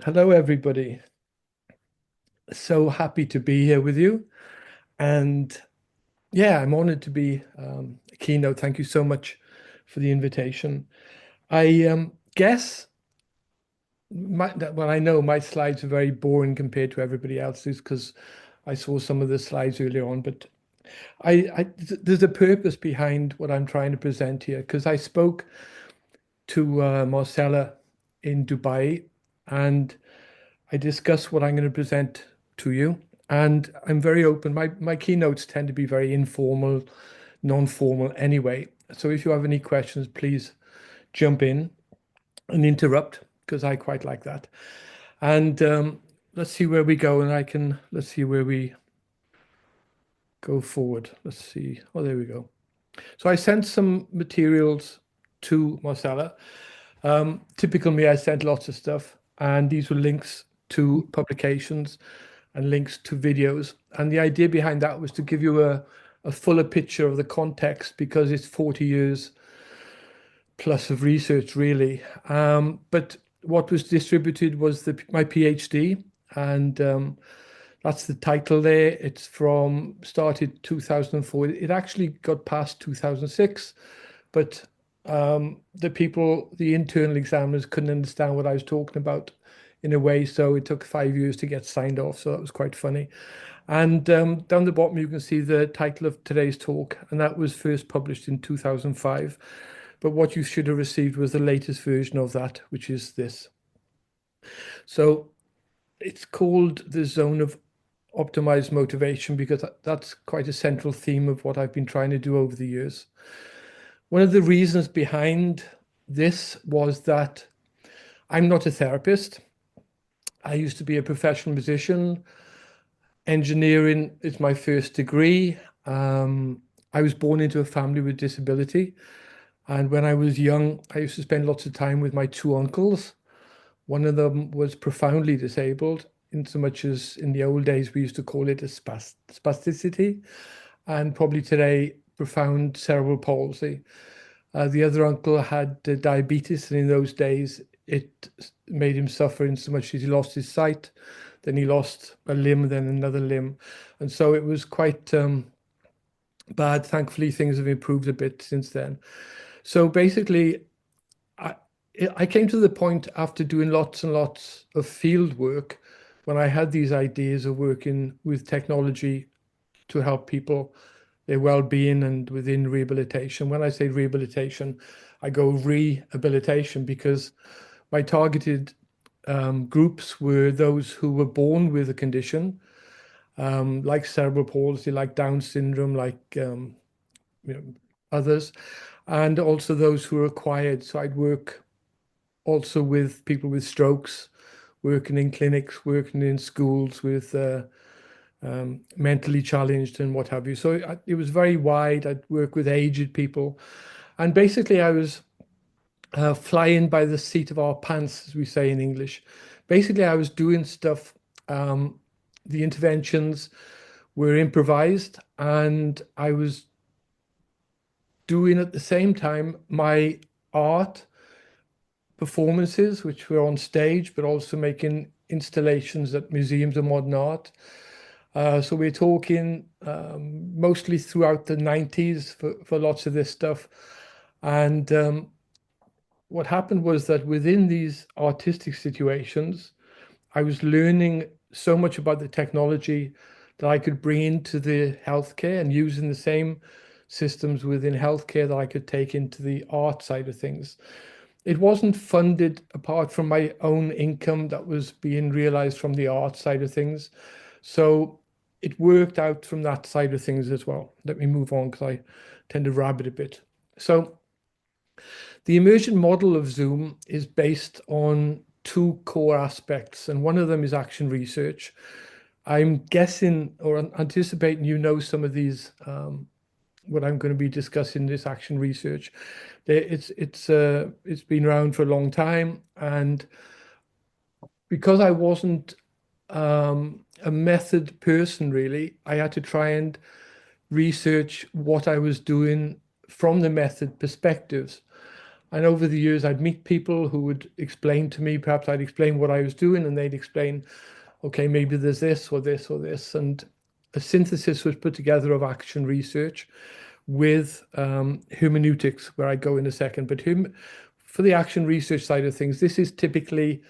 Hello, everybody. So happy to be here with you. And yeah, I'm honored to be a keynote. Thank you so much for the invitation. I guess well, I know my slides are very boring compared to everybody else's because I saw some of the slides earlier on, but there's a purpose behind what I'm trying to present here because I spoke to Marcella in Dubai and I discuss what I'm going to present to you, and I'm very open. My keynotes tend to be very informal, non-formal anyway. So if you have any questions, please jump in and interrupt because I quite like that. And let's see where we go, and let's see where we go forward. Let's see. Oh, there we go. So I sent some materials to Marcella. Typical me, I sent lots of stuff, and these were links to publications and links to videos. And the idea behind that was to give you a fuller picture of the context because it's 40 years plus of research, really. But what was distributed was my PhD, and that's the title there. It's from started 2004. It actually got past 2006, but the internal examiners couldn't understand what I was talking about in a way, so it took 5 years to get signed off. So that was quite funny. And down the bottom, you can see the title of today's talk, and that was first published in 2005. But what you should have received was the latest version of that, which is this. So it's called the zone of optimized motivation because that's quite a central theme of what I've been trying to do over the years. One of the reasons behind this was that I'm not a therapist. I used to be a professional musician. Engineering is my first degree. I was born into a family with disability. And when I was young, I used to spend lots of time with my two uncles. One of them was profoundly disabled, in so much as in the old days we used to call it a spasticity, and probably today, profound cerebral palsy. The other uncle had diabetes, and in those days, it made him suffer in so much as he lost his sight, then he lost a limb, then another limb. And so it was quite bad. Thankfully, things have improved a bit since then. So basically, I, I came to the point after doing lots and lots of field work when I had these ideas of working with technology to help people, their well-being and within rehabilitation. When I say rehabilitation, I go rehabilitation because my targeted groups were those who were born with a condition, like cerebral palsy, like Down syndrome, like you know, others, and also those who are acquired. So I'd work also with people with strokes, working in clinics, working in schools with mentally challenged and what have you. So it was very wide. I'd work with aged people. And basically, I was flying by the seat of our pants, as we say in English. Basically, I was doing stuff. The interventions were improvised, and I was doing at the same time my art performances, which were on stage, but also making installations at museums of modern art. So we're talking mostly throughout the 90s for lots of this stuff. And what happened was that within these artistic situations, I was learning so much about the technology that I could bring into the healthcare and using the same systems within healthcare that I could take into the art side of things. It wasn't funded apart from my own income that was being realized from the art side of things. So it worked out from that side of things as well. Let me move on because I tend to rabbit a bit. So the emergent model of Zoom is based on two core aspects, and one of them is action research. I'm guessing or anticipating you know some of these, what I'm going to be discussing, this action research. It's been around for a long time, and because I wasn't a method person really, I had to try and research what I was doing from the method perspectives. And over the years, I'd meet people who would explain to me, perhaps I'd explain what I was doing, and they'd explain, okay, maybe there's this or this or this. And a synthesis was put together of action research with hermeneutics, where I go in a second. But for the action research side of things, this is typically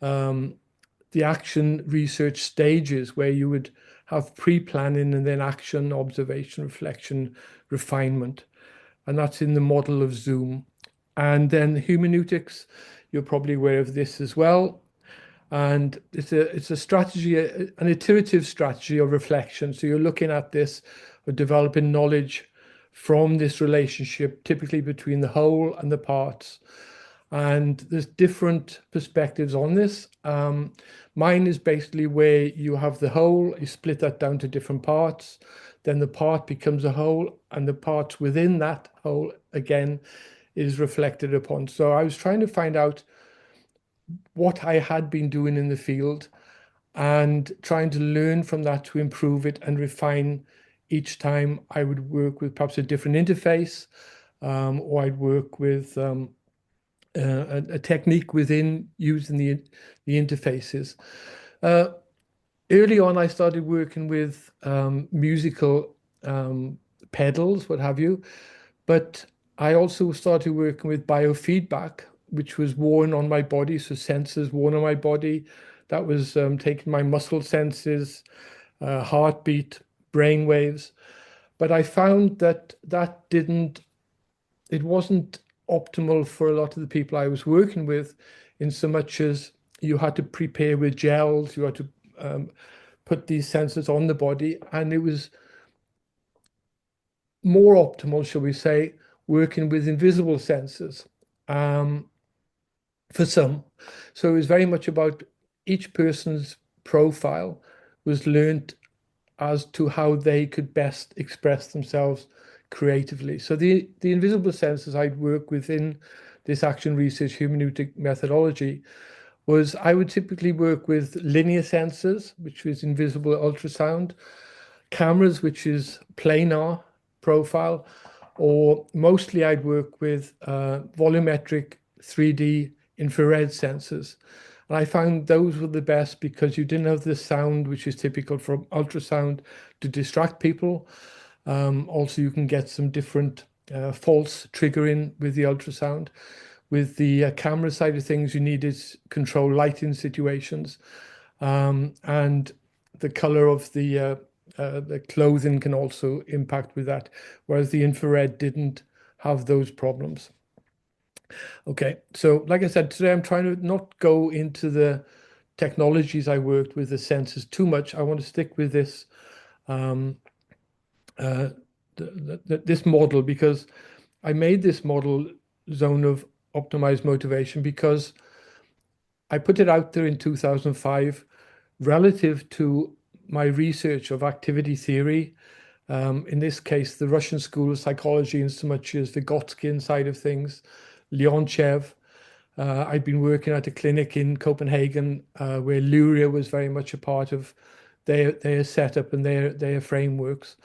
the action research stages where you would have pre-planning and then action, observation, reflection, refinement. And that's in the model of Zoom. And then hermeneutics, you're probably aware of this as well. And it's a strategy, an iterative strategy of reflection. So you're looking at this, or developing knowledge from this relationship, typically between the whole and the parts. And there's different perspectives on this. Mine is basically where you have the whole, you split that down to different parts, then the part becomes a whole, and the parts within that whole again is reflected upon. So I was trying to find out what I had been doing in the field and trying to learn from that to improve it and refine each time I would work with perhaps a different interface, or I'd work with a technique within using the interfaces. Early on, I started working with musical pedals, what have you, but I also started working with biofeedback, which was worn on my body, so sensors worn on my body. That was taking my muscle senses, heartbeat, brain waves. But I found that it wasn't optimal for a lot of the people I was working with, in so much as you had to prepare with gels, you had to put these sensors on the body, and it was more optimal, shall we say, working with invisible sensors for some. So it was very much about each person's profile was learned as to how they could best express themselves creatively. So the invisible sensors I'd work within this action research hermeneutic methodology was I would typically work with linear sensors, which was invisible ultrasound, cameras, which is planar profile, or mostly I'd work with volumetric 3D infrared sensors. And I found those were the best because you didn't have the sound, which is typical from ultrasound, to distract people. Also, you can get some different false triggering with the ultrasound. With the camera side of things, you needed control lighting situations, and the color of the clothing can also impact with that, whereas the infrared didn't have those problems. Okay, so like I said, today I'm trying to not go into the technologies I worked with, the sensors too much. I want to stick with this um, this model, because I made this model zone of optimized motivation because I put it out there in 2005 relative to my research of activity theory. In this case, the Russian School of Psychology, in so much as the Gotkin side of things, Leonchev. I'd been working at a clinic in Copenhagen where Luria was very much a part of their setup and their frameworks.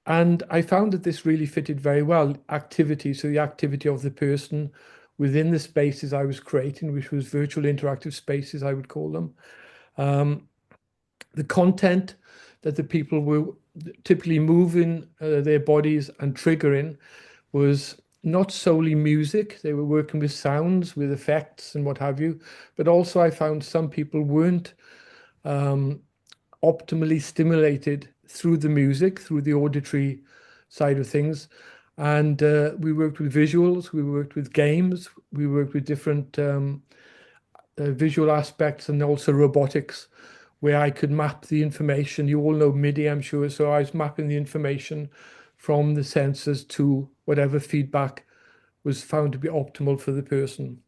And I found that this really fitted very well. Activity, so the activity of the person within the spaces I was creating, which was virtual interactive spaces, I would call them. The content that the people were typically moving their bodies and triggering was not solely music. They were working with sounds, with effects and what have you. But also I found some people weren't optimally stimulated through the music, through the auditory side of things. And we worked with visuals, we worked with games, we worked with different visual aspects and also robotics, where I could map the information. You all know MIDI, I'm sure. So I was mapping the information from the sensors to whatever feedback was found to be optimal for the person.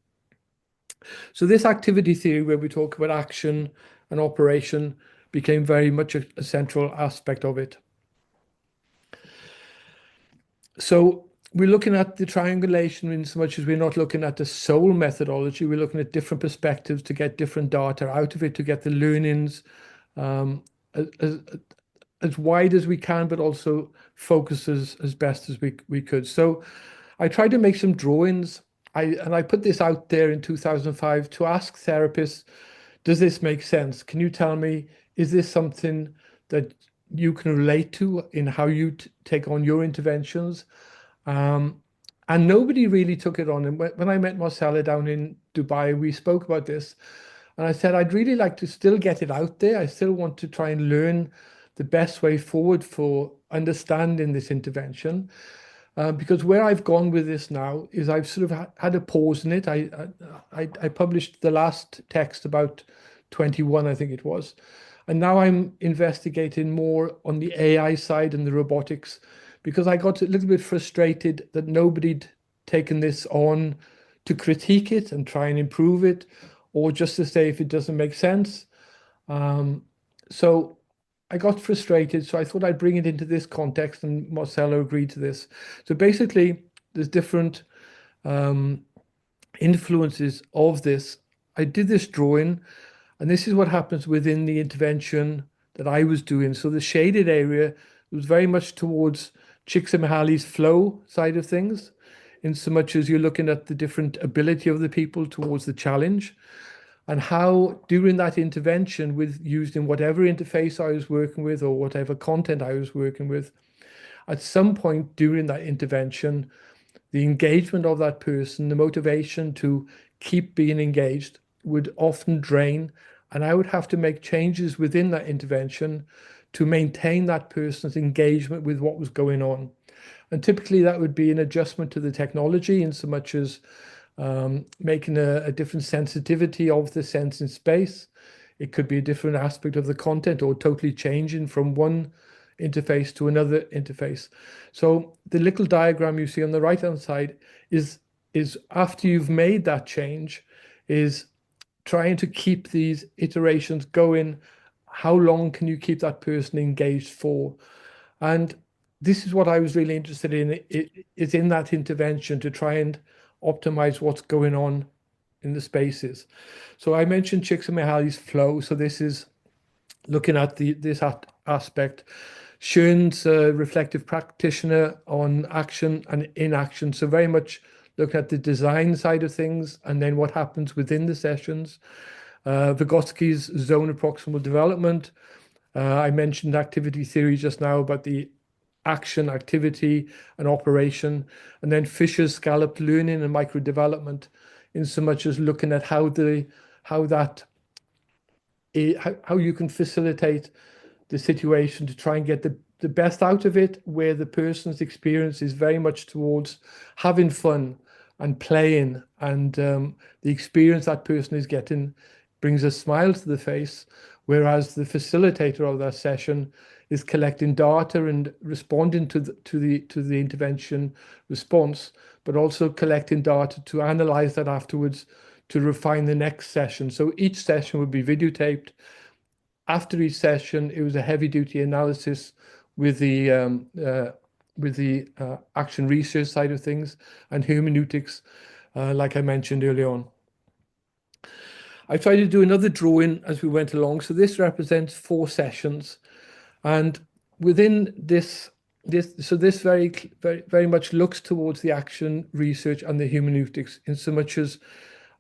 So this activity theory, where we talk about action and operation, became very much a central aspect of it. So we're looking at the triangulation in so much as we're not looking at the sole methodology. We're looking at different perspectives to get different data out of it, to get the learnings as, as wide as we can, but also focus as best as we could. So I tried to make some drawings. I put this out there in 2005 to ask therapists, does this make sense? Can you tell me, is this something that you can relate to in how you take on your interventions? Um, and nobody really took it on. And when I met Marcella down in Dubai, we spoke about this. And I said, I'd really like to still get it out there. I still want to try and learn the best way forward for understanding this intervention. Because where I've gone with this now is I've sort of had a pause in it. I published the last text about 21, I think it was. And now I'm investigating more on the AI side and the robotics because I got a little bit frustrated that nobody'd taken this on to critique it and try and improve it, or just to say if it doesn't make sense. So I got frustrated, so I thought I'd bring it into this context, and Marcelo agreed to this. So basically, there's different um, influences of this. I did this drawing, and this is what happens within the intervention that I was doing. So the shaded area was very much towards Csikszentmihalyi's flow side of things, in so much as you're looking at the different ability of the people towards the challenge, and how during that intervention with using whatever interface I was working with or whatever content I was working with, at some point during that intervention, the engagement of that person, the motivation to keep being engaged would often drain, and I would have to make changes within that intervention to maintain that person's engagement with what was going on. And typically that would be an adjustment to the technology in so much as making a different sensitivity of the sense in space. It could be a different aspect of the content or totally changing from one interface to another interface. So the little diagram you see on the right-hand side is after you've made that change, is trying to keep these iterations going. How long can you keep that person engaged for? And this is what I was really interested in, is in that intervention to try and optimize what's going on in the spaces. So I mentioned Csikszentmihalyi's flow. So this is looking at this aspect. Schoen's a reflective practitioner on action and inaction. So very much looking at the design side of things and then what happens within the sessions. Vygotsky's zone of proximal development. I mentioned activity theory just now about the action, activity, and operation. And then Fisher's scalloped learning and micro development, in so much as looking at how you can facilitate the situation to try and get the best out of it, where the person's experience is very much towards having fun and playing, and the experience that person is getting brings a smile to the face, whereas the facilitator of that session is collecting data and responding to the intervention response, but also collecting data to analyze that afterwards to refine the next session. So each session would be videotaped. After each session, it was a heavy-duty analysis with the action research side of things and hermeneutics, like I mentioned earlier on. I tried to do another drawing as we went along. So this represents 4 sessions, and within this very much looks towards the action research and the hermeneutics, in so much as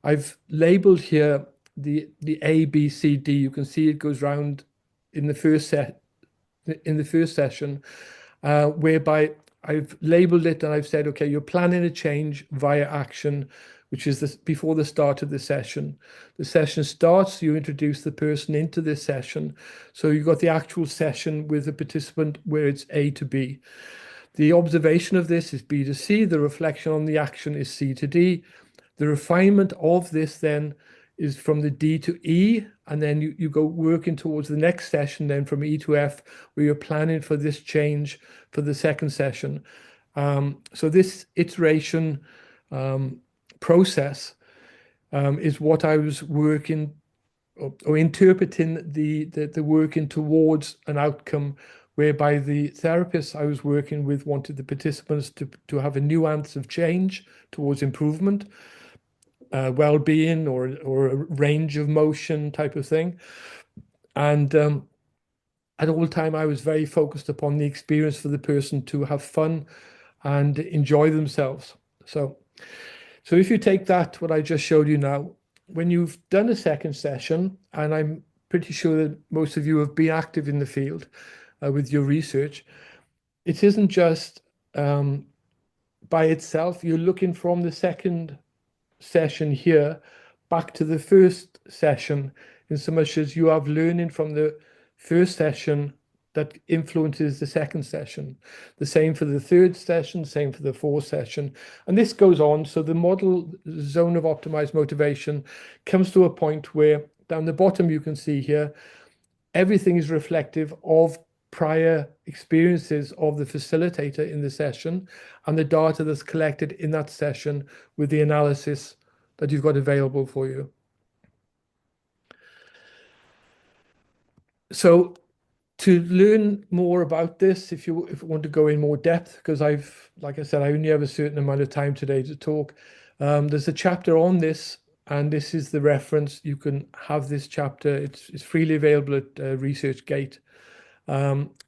I've labeled here the A, B, C, D. You can see it goes round in the first session, whereby I've labeled it and I've said, okay, you're planning a change via action, which is this before the start of the session. The session starts, you introduce the person into this session. So you've got the actual session with the participant where it's A to B. The observation of this is B to C. The reflection on the action is C to D. The refinement of this then is from the D to E, and then you go working towards the next session then from E to F, where you're planning for this change for the second session. So this iteration process is what I was working or interpreting the working towards an outcome, whereby the therapists I was working with wanted the participants to have a nuance of change towards improvement, well-being, or a range of motion type of thing. And at all time, I was very focused upon the experience for the person to have fun and enjoy themselves. So, so if you take that, what I just showed you now, when you've done a second session, and I'm pretty sure that most of you have been active in the field with your research, it isn't just by itself. You're looking from the second session here back to the first session, in so much as you have learning from the first session that influences the second session. The same for the third session, same for the fourth session. And this goes on. So the model zone of optimized motivation comes to a point where down the bottom you can see here, everything is reflective of prior experiences of the facilitator in the session and the data that's collected in that session with the analysis that you've got available for you. So to learn more about this, if you want to go in more depth, because like I said, I only have a certain amount of time today to talk. There's a chapter on this, and this is the reference. You can have this chapter. It's freely available at ResearchGate,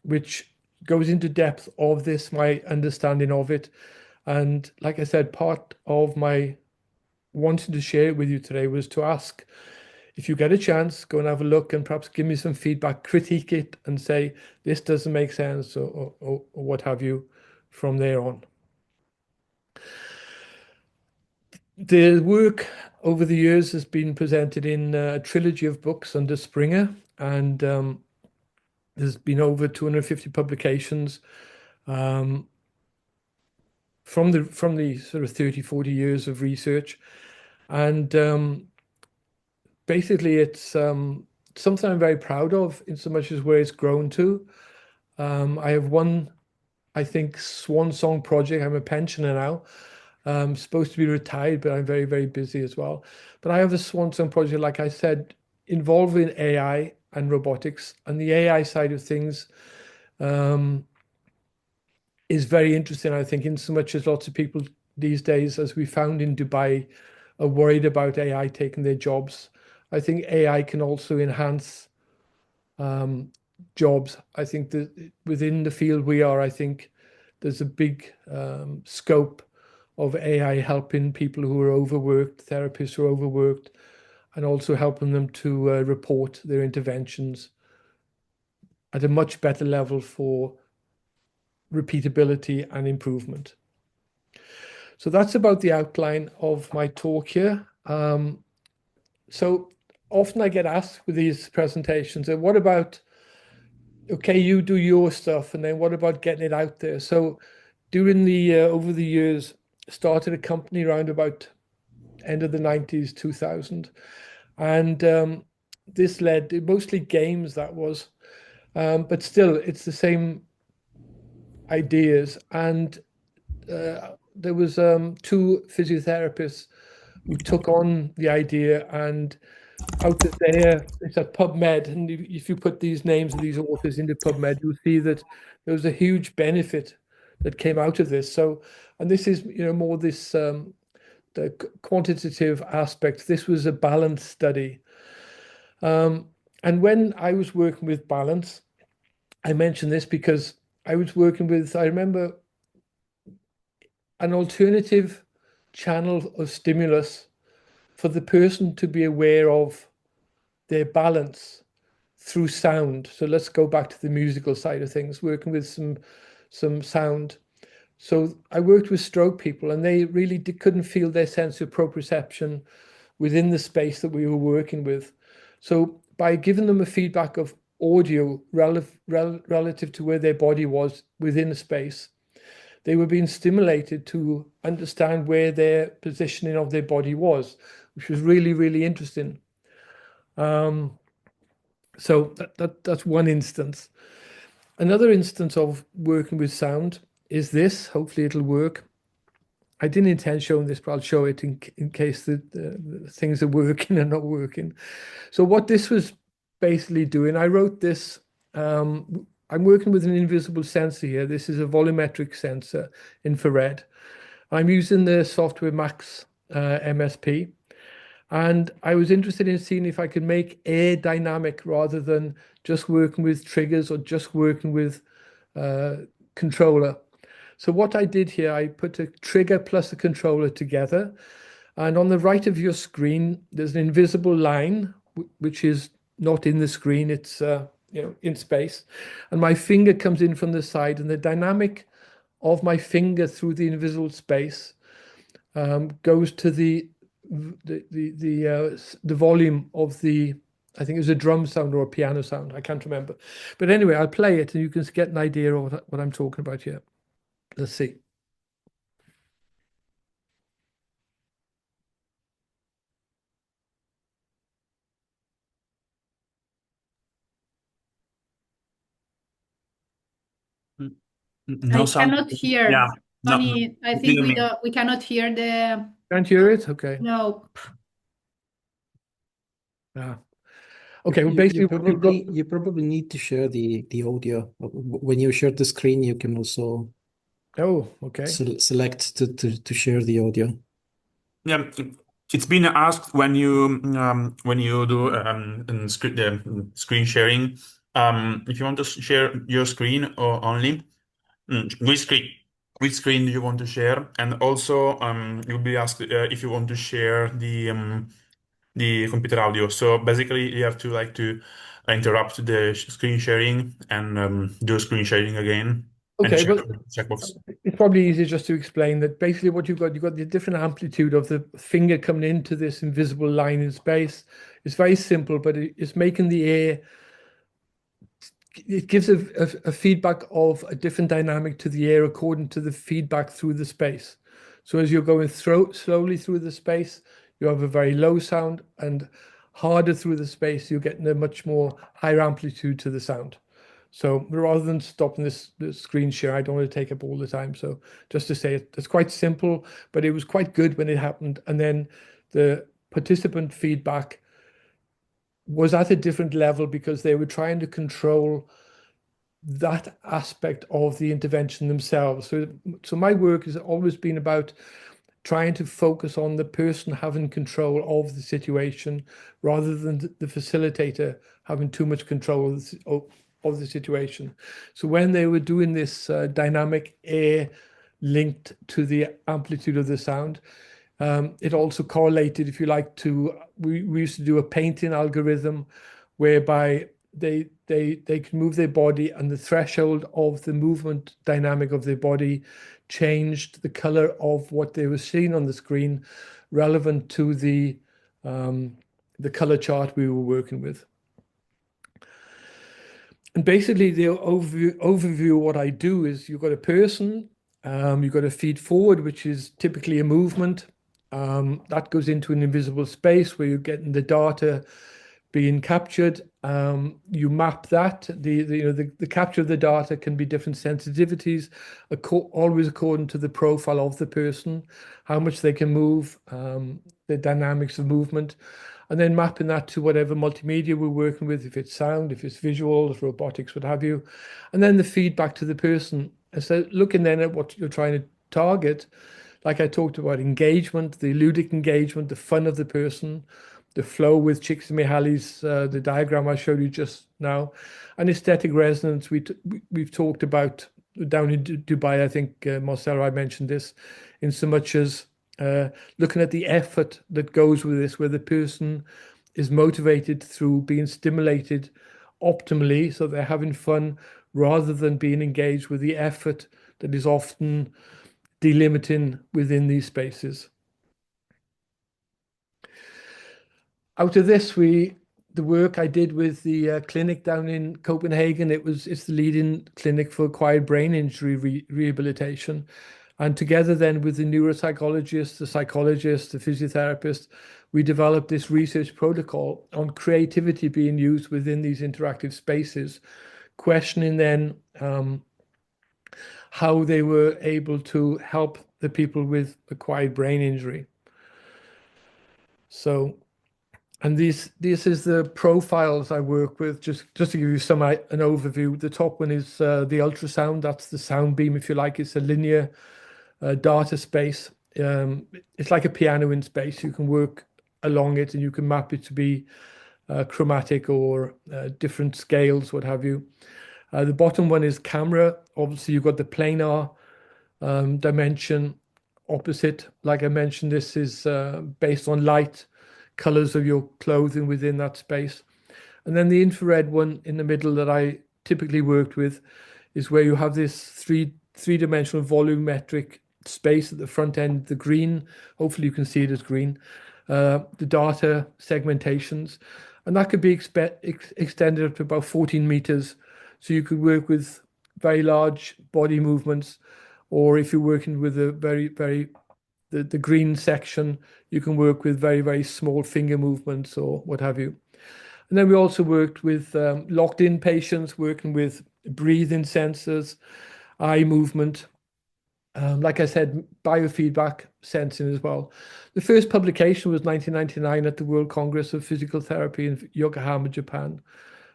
which goes into depth of this, my understanding of it. And like I said, part of my wanting to share it with you today was to ask, if you get a chance, go and have a look and perhaps give me some feedback, critique it and say, this doesn't make sense, or what have you from there on. The work over the years has been presented in a trilogy of books under Springer, and there's been over 250 publications from the sort of 30, 40 years of research. And basically it's something I'm very proud of in so much as where it's grown to. I have one, I think, swan song project. I'm a pensioner now. I'm supposed to be retired, but I'm very, very busy as well. But I have a swan song project, like I said, involving AI and robotics. And the AI side of things is very interesting, I think, in so much as lots of people these days, as we found in Dubai, are worried about AI taking their jobs. I think AI can also enhance jobs. I think that within the field we are, I think there's a big scope of AI helping people who are overworked, therapists who are overworked, and also helping them to report their interventions at a much better level for repeatability and improvement. So that's about the outline of my talk here. So often I get asked with these presentations, what about, okay, you do your stuff, and then what about getting it out there? So during the over the years, started a company around about end of the 90s, 2000, and this led to mostly games, that was, but still it's the same ideas. And there was two physiotherapists who took on the idea, and out of there, it's at PubMed, and if you put these names of these authors into PubMed, you'll see that there was a huge benefit that came out of this. So, and this is, more this the quantitative aspect. This was a balance study. And when I was working with balance, I mentioned this because I was working with, I remember, an alternative channel of stimulus for the person to be aware of their balance through sound. So let's go back to the musical side of things, working with some sound. So I worked with stroke people, and they really couldn't feel their sense of proprioception within the space that we were working with. So by giving them a feedback of audio relative to where their body was within the space, they were being stimulated to understand where their positioning of their body was, which was really, really interesting. So that's one instance. Another instance of working with sound is this. Hopefully it'll work. I didn't intend showing this, but I'll show it in case the things are working or not working. So what this was basically doing, I wrote this. I'm working with an invisible sensor here. This is a volumetric sensor, infrared. I'm using the software Max MSP. And I was interested in seeing if I could make air dynamic rather than just working with triggers or just working with controller. So what I did here, I put a trigger plus a controller together. And on the right of your screen, there's an invisible line, which is not in the screen, it's in space. And my finger comes in from the side, and the dynamic of my finger through the invisible space goes to the volume of the, I think it was a drum sound or a piano sound. I can't remember. But anyway, I'll play it and you can get an idea of what I'm talking about here. Let's see. No I sound. cannot Yeah. hear. No, Tony, I think didn't mean. we cannot hear the Can't hear it? Okay. no. Ah. Okay, well, basically what you've got. You probably need to share the audio. When you share the screen, you can also Oh, okay. select to share the audio. Yeah, it's been asked when you do screen sharing, if you want to share your screen or only, which screen do you want to share, and also you'll be asked if you want to share the computer audio. So basically, you have to interrupt the screen sharing and do screen sharing again and Okay, check well, checkbox. it's probably easier just to explain that basically what you've got the different amplitude of the finger coming into this invisible line in space. It's very simple, but it's making the air, it gives a feedback of a different dynamic to the air according to the feedback through the space. So as you're going slowly through the space, you have a very low sound, and harder through the space, you're getting a much more higher amplitude to the sound. So rather than stopping this screen share, I don't want to take up all the time. So just to say it's quite simple, but it was quite good when it happened. And then the participant feedback was at a different level because they were trying to control that aspect of the intervention themselves. So my work has always been about trying to focus on the person having control of the situation rather than the facilitator having too much control of the situation. So when they were doing this dynamic air linked to the amplitude of the sound, it also correlated, if you like, to we used to do a painting algorithm whereby they can move their body, and the threshold of the movement dynamic of their body changed the color of what they were seeing on the screen, relevant to the color chart we were working with. And basically, the overview of what I do is you've got a person, you've got a feed forward, which is typically a movement. That goes into an invisible space where you're getting the data being captured. You map that. The capture of the data can be different sensitivities, always according to the profile of the person, how much they can move, the dynamics of movement, and then mapping that to whatever multimedia we're working with, if it's sound, if it's visual, if robotics, what have you, and then the feedback to the person. And so looking then at what you're trying to target, like I talked about, engagement, the ludic engagement, the fun of the person, the flow with Csikszentmihalyi's, the diagram I showed you just now, and aesthetic resonance. We've talked about down in Dubai. I think Marcelo, I mentioned this, in so much as looking at the effort that goes with this, where the person is motivated through being stimulated optimally, so they're having fun rather than being engaged with the effort that is often delimiting within these spaces. Out of this, the work I did with the clinic down in Copenhagen, it's the leading clinic for acquired brain injury rehabilitation. And together then with the neuropsychologist, the psychologist, the physiotherapist, we developed this research protocol on creativity being used within these interactive spaces, questioning then how they were able to help the people with acquired brain injury. So, and this is the profiles I work with, just to give you an overview. The top one is the ultrasound. That's the sound beam, if you like. It's a linear data space. It's like a piano in space. You can work along it and you can map it to be chromatic or different scales, what have you. The bottom one is camera. Obviously, you've got the planar dimension opposite. Like I mentioned, this is based on light, colors of your clothing within that space. And then the infrared one in the middle that I typically worked with is where you have this three-dimensional volumetric space at the front end, the green. Hopefully you can see it as green. The data segmentations, and that could be extended up to about 14 meters. So you could work with very large body movements, or if you're working with a the green section, you can work with very small finger movements or what have you. And then we also worked with locked in patients, working with breathing sensors, eye movement. Like I said, biofeedback sensing as well. The first publication was 1999 at the World Congress of Physical Therapy in Yokohama, Japan.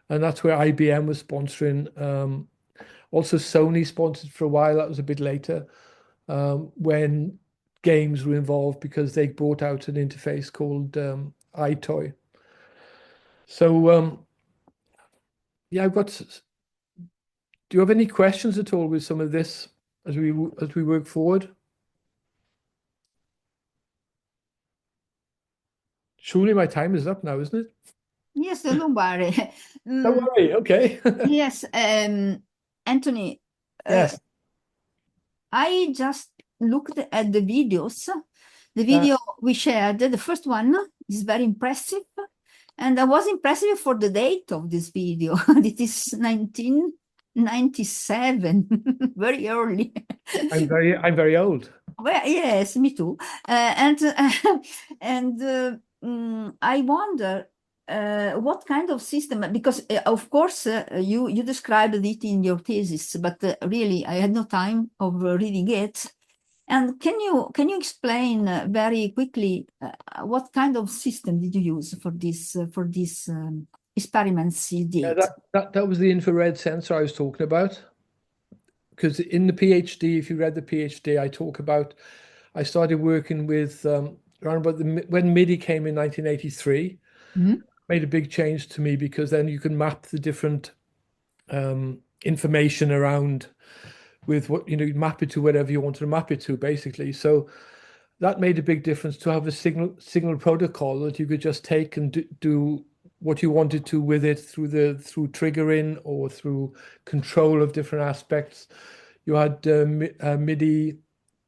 And that's where IBM was sponsoring. Also, Sony sponsored for a while. That was a bit later when games were involved because they brought out an interface called iToy. So, yeah, do you have any questions at all with some of this as we work forward? Surely my time is up now, isn't it? Yes, don't worry. Don't worry. Okay. Yes, Anthony, Yes. I just looked at the videos. The video we shared, the first one is very impressive. And I was impressed for the date of this video. It is 1997, very early. I'm very old. Well, yes, me too. And I wonder what kind of system, because of course you described it in your thesis, but really I had no time of reading it. And can you explain very quickly what kind of system did you use for this experiments you did? Yeah, that was the infrared sensor I was talking about. Because in the PhD, if you read the PhD, I started working with around about when MIDI came in 1983. Made a big change to me because then you can map the different information around with what, you map it to whatever you want to map it to, basically. So that made a big difference to have a signal protocol that you could just take and do what you wanted to with it through triggering or through control of different aspects. You had MIDI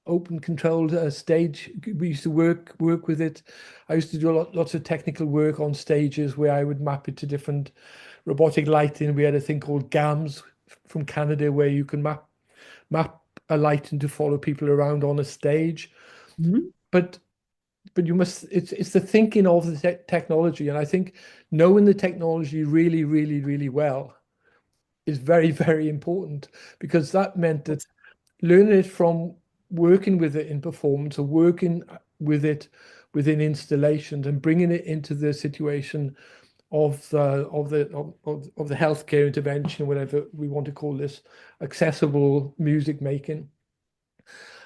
open controlled stage. We used to work with it. I used to do lots of technical work on stages where I would map it to different robotic lighting. We had a thing called GAMS from Canada where you can map a lighting to follow people around on a stage. But it's the thinking of the technology, and I think knowing the technology really well is very important, because that meant that learning it from working with it in performance or working with it within installations and bringing it into the situation of the healthcare intervention, whatever we want to call this, accessible music making.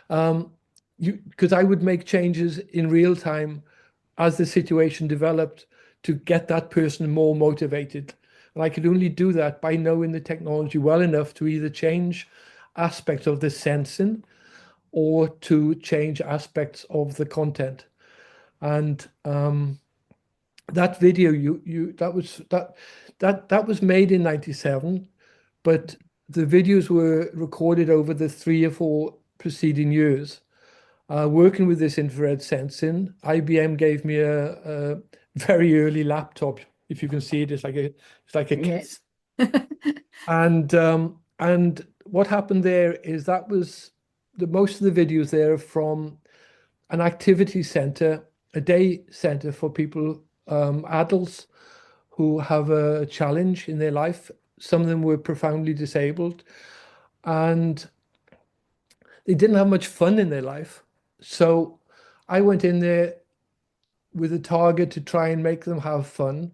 Because I would make changes in real time as the situation developed to get that person more motivated. And I could only do that by knowing the technology well enough to either change aspects of the sensing or to change aspects of the content. And that video that was made in 97, but the videos were recorded over the 3 or 4 preceding years. Working with this infrared sensing, IBM gave me a very early laptop. If you can see it, it's like a Yes. And what happened there is that was most of the videos there from an activity center, a day center for people, adults who have a challenge in their life. Some of them were profoundly disabled, and they didn't have much fun in their life. So I went in there with a target to try and make them have fun.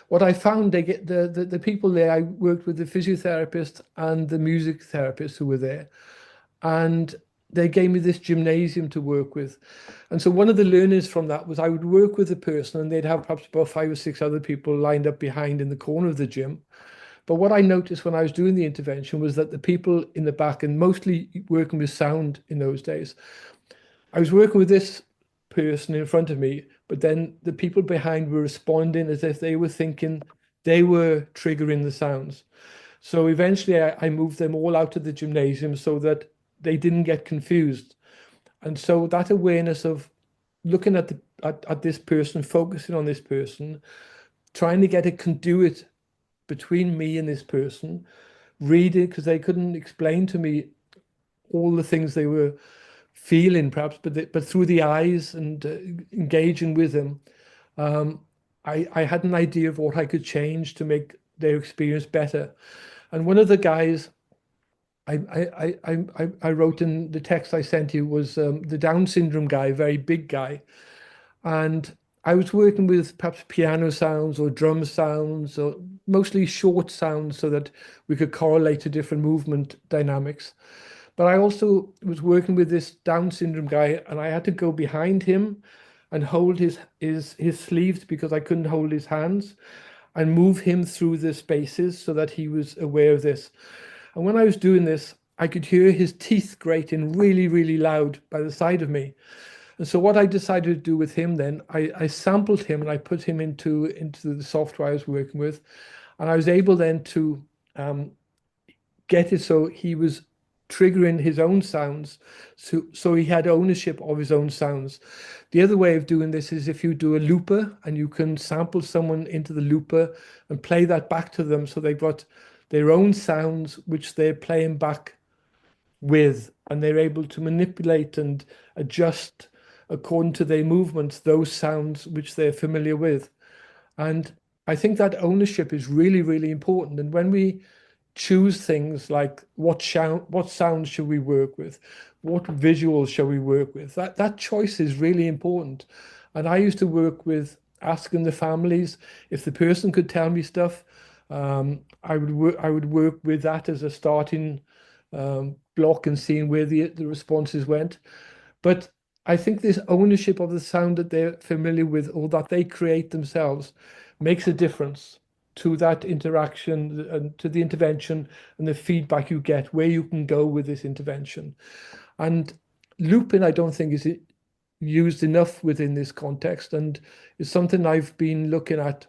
What I found, they get the people there, I worked with the physiotherapist and the music therapist who were there, and they gave me this gymnasium to work with. And so one of the learnings from that was I would work with a person and they'd have perhaps about 5 or 6 other people lined up behind in the corner of the gym. But what I noticed when I was doing the intervention was that the people in the back, and mostly working with sound in those days, I was working with this person in front of me, but then the people behind were responding as if they were thinking they were triggering the sounds. So eventually I moved them all out of the gymnasium so that they didn't get confused. And so that awareness of looking at this person, focusing on this person, trying to get a conduit between me and this person, reading, because they couldn't explain to me all the things they were feeling, perhaps, but through the eyes and engaging with them, I had an idea of what I could change to make their experience better. And one of the guys I wrote in the text I sent you was the Down syndrome guy, very big guy. And I was working with perhaps piano sounds or drum sounds or mostly short sounds so that we could correlate to different movement dynamics. But I also was working with this Down syndrome guy, and I had to go behind him and hold his sleeves because I couldn't hold his hands, and move him through the spaces so that he was aware of this. And when I was doing this, I could hear his teeth grating really, really loud by the side of me. And so what I decided to do with him then, I sampled him and I put him into the software I was working with. And I was able then to get it so he was triggering his own sounds. So he had ownership of his own sounds. The other way of doing this is if you do a looper and you can sample someone into the looper and play that back to them so they've got their own sounds which they're playing back with, and they're able to manipulate and adjust according to their movements those sounds which they're familiar with. And I think that ownership is really, really important. And when we choose things like what sounds should we work with, what visuals shall we work with, that choice is really important. And I used to work with asking the families if the person could tell me stuff. I would work with that as a starting block and seeing where the responses went. But I think this ownership of the sound that they're familiar with or that they create themselves makes a difference to that interaction and to the intervention and the feedback you get, where you can go with this intervention. And looping, I don't think, is used enough within this context, and it's something I've been looking at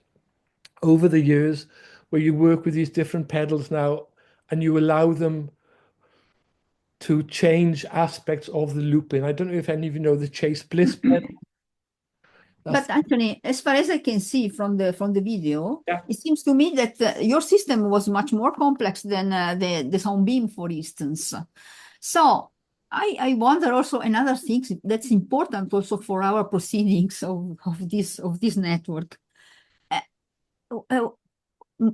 over the years, where you work with these different pedals now and you allow them to change aspects of the looping. I don't know if any of you know the Chase Bliss pedal. But Anthony, as far as I can see from the video, Yeah. it seems to me that your system was much more complex than the Soundbeam, for instance. So I wonder also another thing that's important also for our proceedings of this network.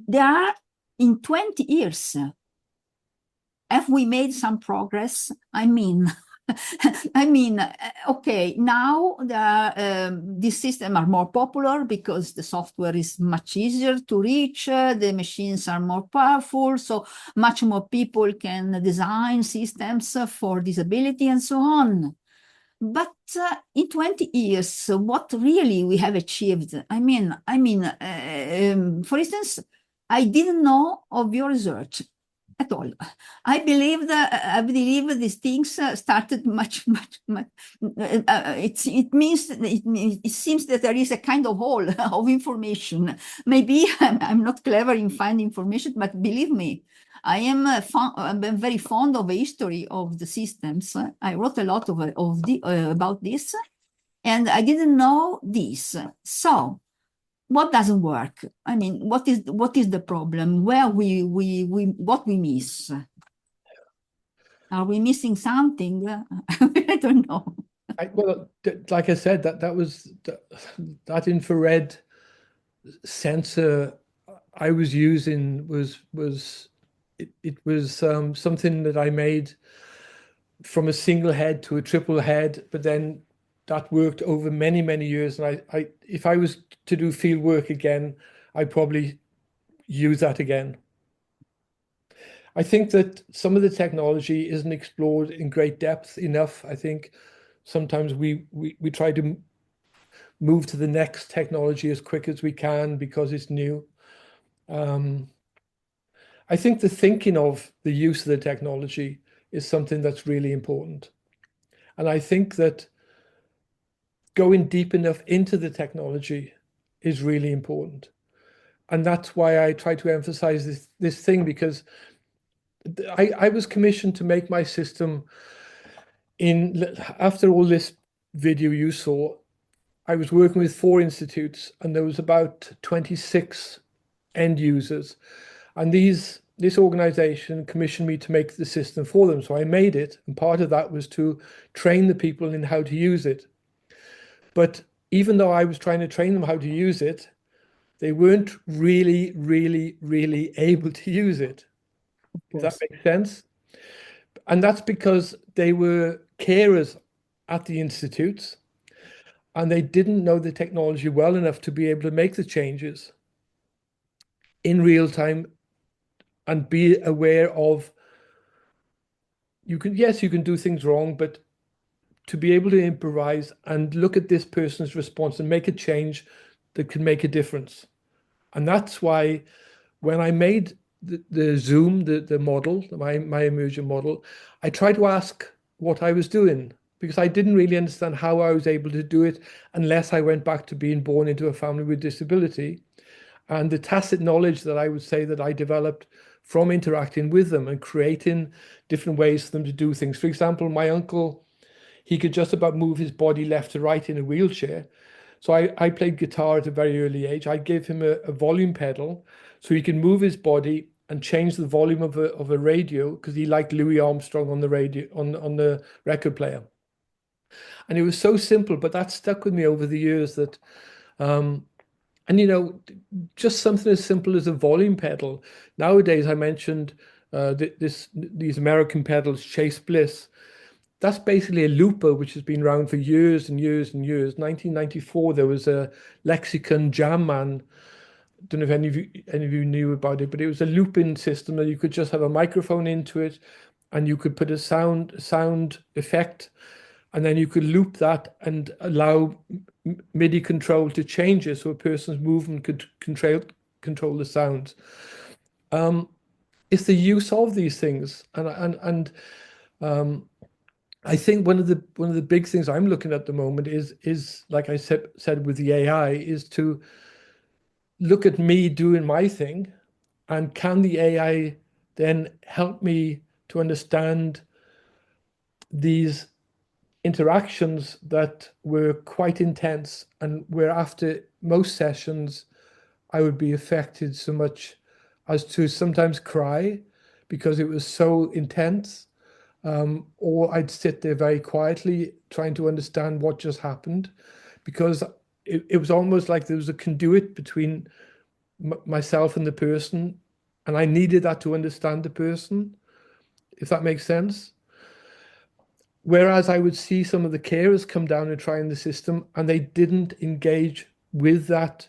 There are in 20 years, have we made some progress? I mean, okay, now these systems are more popular because the software is much easier to reach, the machines are more powerful, so much more people can design systems for disability and so on. But in 20 years, what really we have achieved? For instance, I didn't know of your research at all. I believe these things started much. It seems that there is a kind of hole of information. Maybe I'm not clever in finding information, but believe me, I'm very fond of the history of the systems. I wrote a lot about this, and I didn't know this. So what doesn't work? I mean, what is the problem? What we miss? Are we missing something? I don't know. Well, like I said, that was that infrared sensor I was using was something that I made from a single head to a triple head, but then that worked over many, many years. And I if I was to do field work again, I'd probably use that again. I think that some of the technology isn't explored in great depth enough. I think sometimes we try to move to the next technology as quick as we can because it's new. I think the thinking of the use of the technology is something that's really important. And I think that going deep enough into the technology is really important. And that's why I try to emphasize this thing, because I was commissioned to make my system after all this video you saw. I was working with 4 institutes, and there was about 26 end users. And this organization commissioned me to make the system for them. So I made it, and part of that was to train the people in how to use it. But even though I was trying to train them how to use it, they weren't really, really, really able to use it. Does that make sense? And that's because they were carers at the institutes, and they didn't know the technology well enough to be able to make the changes in real time and be aware of, you can do things wrong, but to be able to improvise and look at this person's response and make a change that can make a difference. And that's why when I made the Zoom, the model, my immersion model, I tried to ask what I was doing, because I didn't really understand how I was able to do it unless I went back to being born into a family with disability. And the tacit knowledge that I would say that I developed from interacting with them and creating different ways for them to do things. For example, my uncle, he could just about move his body left to right in a wheelchair. So I played guitar at a very early age. I gave him a volume pedal so he can move his body and change the volume of a radio, because he liked Louis Armstrong on the radio, on the record player. And it was so simple, but that stuck with me over the years. That and just something as simple as a volume pedal. Nowadays, I mentioned these American pedals, Chase Bliss. That's basically a looper which has been around for years and years and years. 1994, there was a Lexicon Jamman. Don't know if any of you knew about it, but it was a looping system that you could just have a microphone into it, and you could put a sound effect, and then you could loop that and allow MIDI control to change it so a person's movement could control the sounds. It's the use of these things, and I think one of the big things I'm looking at the moment is like I said with the AI, is to look at me doing my thing, and can the AI then help me to understand these interactions that were quite intense, and where after most sessions I would be affected so much as to sometimes cry because it was so intense. Or I'd sit there very quietly trying to understand what just happened, because it was almost like there was a conduit between myself and the person, and I needed that to understand the person, if that makes sense. Whereas I would see some of the carers come down and try in the system, and they didn't engage with that.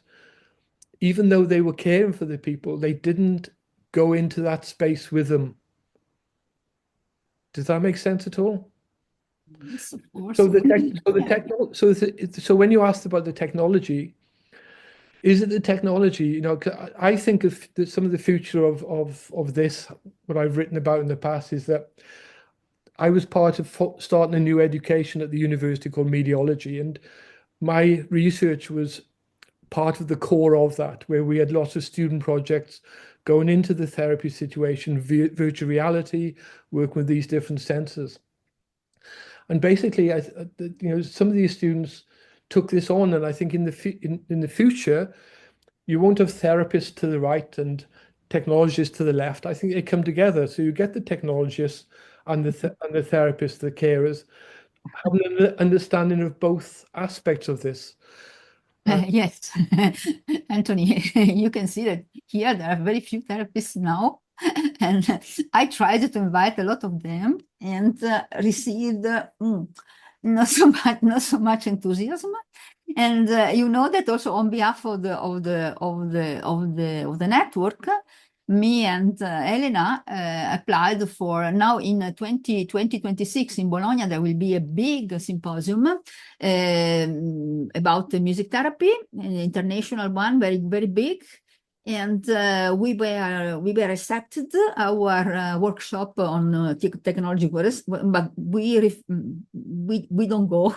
Even though they were caring for the people, they didn't go into that space with them. Does that make sense at all? Yes, of course. So when you asked about the technology, is it the technology? I think of some of the future of this, what I've written about in the past, is that I was part of starting a new education at the university called Mediology, and my research was part of the core of that, where we had lots of student projects going into the therapy situation, virtual reality, working with these different sensors. And basically, some of these students took this on, and I think in the future, you won't have therapists to the right and technologists to the left. I think they come together. So you get the technologists and the therapists, the carers, having an understanding of both aspects of this. Yes, Anthony, you can see that here there are very few therapists now, and I tried to invite a lot of them and received not so much enthusiasm. And you know that also on behalf of the network, me and Elena applied for now in 2026 in Bologna. There will be a big symposium about the music therapy, an international one, very, very big. And we were accepted our workshop on technology but we don't go.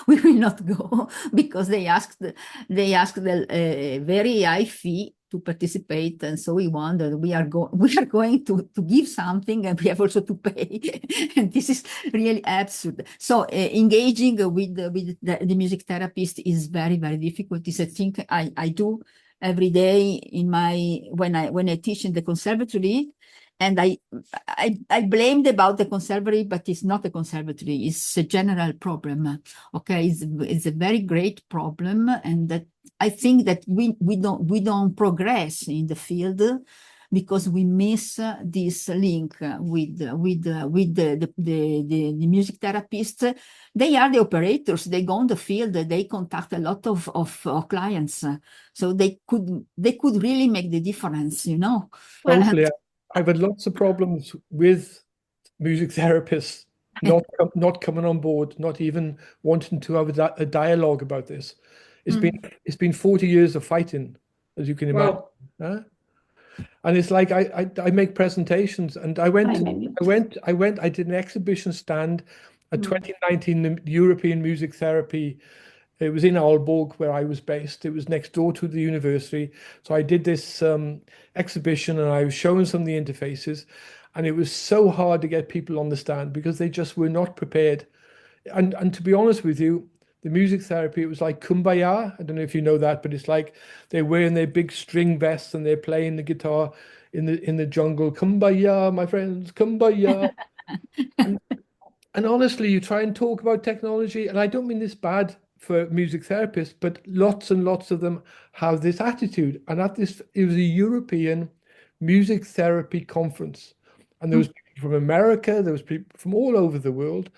We will not go because they asked a very high fee to participate, and so we wondered we are going to give something, and we have also to pay. And this is really absurd. So engaging with the music therapist is very, very difficult. It's a thing I do every day in my when I teach in the conservatory, and I blamed about the conservatory, but it's not a conservatory, it's a general problem. Okay, it's a very great problem, and that I think that we don't progress in the field because we miss this link with the music therapists. They are the operators. They go on the field. They contact a lot of clients, so they could really make the difference. You know. Totally. I've had lots of problems with music therapists not coming on board, not even wanting to have a dialogue about this. It's been 40 years of fighting, as you can imagine. Huh? And it's like I make presentations, and I did an exhibition stand at 2019 the European Music Therapy. It was in Aalborg, where I was based. It was next door to the university. So I did this exhibition, and I was showing some of the interfaces, and it was so hard to get people on the stand because they just were not prepared. And to be honest with you, the music therapy, it was like Kumbaya. I don't know if you know that, but it's like they're wearing their big string vests and they're playing the guitar in the jungle. Kumbaya, my friends, Kumbaya. And honestly, you try and talk about technology, and I don't mean this bad for music therapists, but lots and lots of them have this attitude. And it was a European music therapy conference, and there was people from America, there was people from all over the world,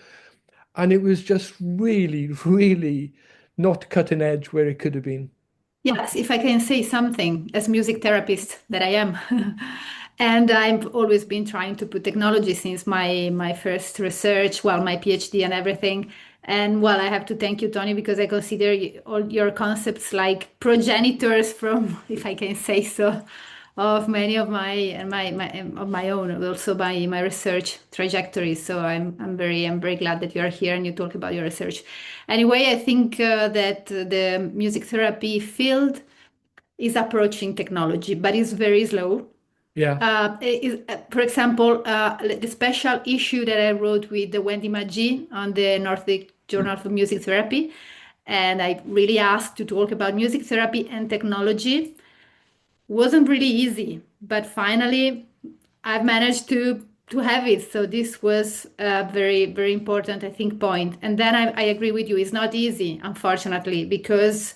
and it was just really, really not cutting edge where it could have been. Yes, if I can say something as music therapist that I am. And I've always been trying to put technology since my first research, well, my PhD and everything. And well, I have to thank you, Tony, because I consider all your concepts like progenitors from, if I can say so, of many of my own, also by my research trajectory. So I'm very glad that you are here and you talk about your research. Anyway, I think that the music therapy field is approaching technology, but it's very slow. Yeah. For example, the special issue that I wrote with Wendy Maggi on the Nordic Journal of Music Therapy, and I really asked to talk about music therapy and technology, wasn't really easy, but finally I've managed to have it. So this was a very important, I think, point. And then I agree with you, it's not easy, unfortunately, because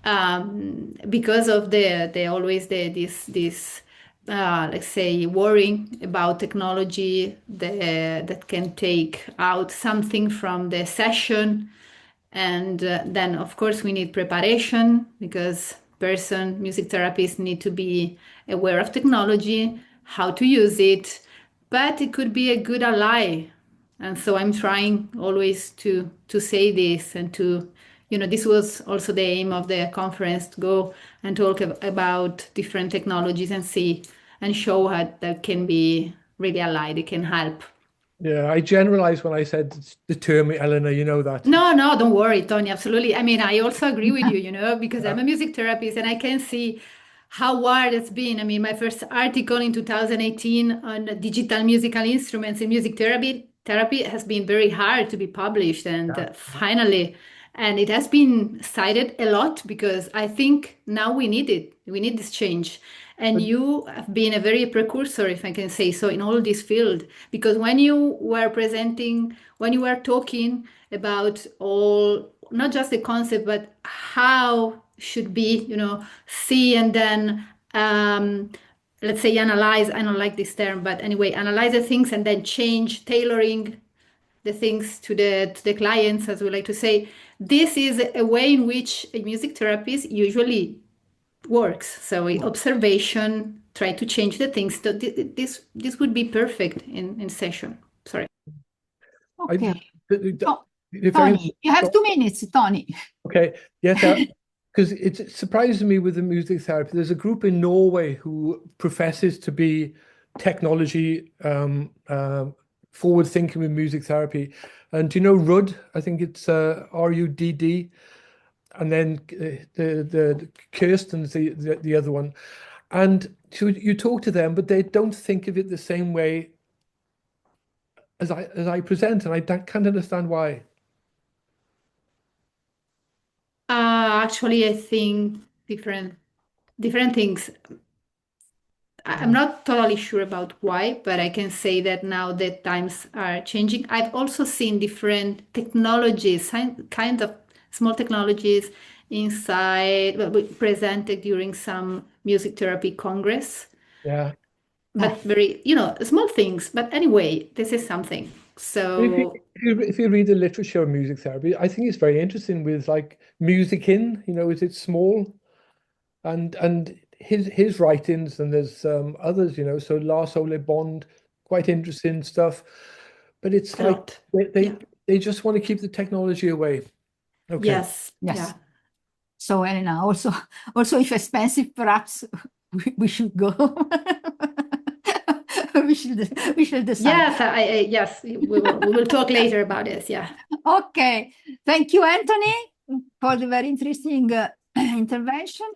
of this let's say worrying about technology that can take out something from the session. And then of course we need preparation because music therapists need to be aware of technology, how to use it, but it could be a good ally. And so I'm trying always to say this and to, this was also the aim of the conference, to go and talk about different technologies and see and show how that can be really allied, it can help. Yeah, I generalized when I said the term, Eleanor, you know that. No, don't worry, Tony, absolutely. I mean, I also agree with you, because I'm a music therapist and I can see how hard it's been. I mean, my first article in 2018 on digital musical instruments in music therapy has been very hard to be published. And finally, and it has been cited a lot because I think now we need it. We need this change. And you have been a very precursor, if I can say so, in all this field. Because when you were talking about all, not just the concept, but how should be, see and then, let's say, analyze. I don't like this term, but anyway, analyze the things and then tailoring the things to the clients, as we like to say. This is a way in which a music therapist usually works. So observation, try to change the things. So this would be perfect in session. Sorry. Okay. If Tony, you have 2 minutes, Tony. Okay. Yes. because it surprises me with the music therapy. There's a group in Norway who professes to be technology forward thinking with music therapy. And do you know RUD? I think it's RUDD. And then the Kirsten's the other one. And so you talk to them, but they don't think of it the same way as I present, and I can't understand why. Actually, I think different things. I'm not totally sure about why, but I can say that now that times are changing. I've also seen different technologies, kind of small technologies inside, presented during some music therapy congress. Yeah. But very, small things. But anyway, this is something. So If you read the literature of music therapy, I think it's very interesting with like music is it small? And his writings, and there's others, so Lars Ole Bond, quite interesting stuff. But it's a like lot. they Yeah. they just want to keep the technology away. Okay. Yes. Yes. Yeah. So Elena, also if expensive, perhaps we should go. we should decide. Yes, yes, we will talk later about this. Yeah. Okay. Thank you, Anthony, for the very interesting intervention.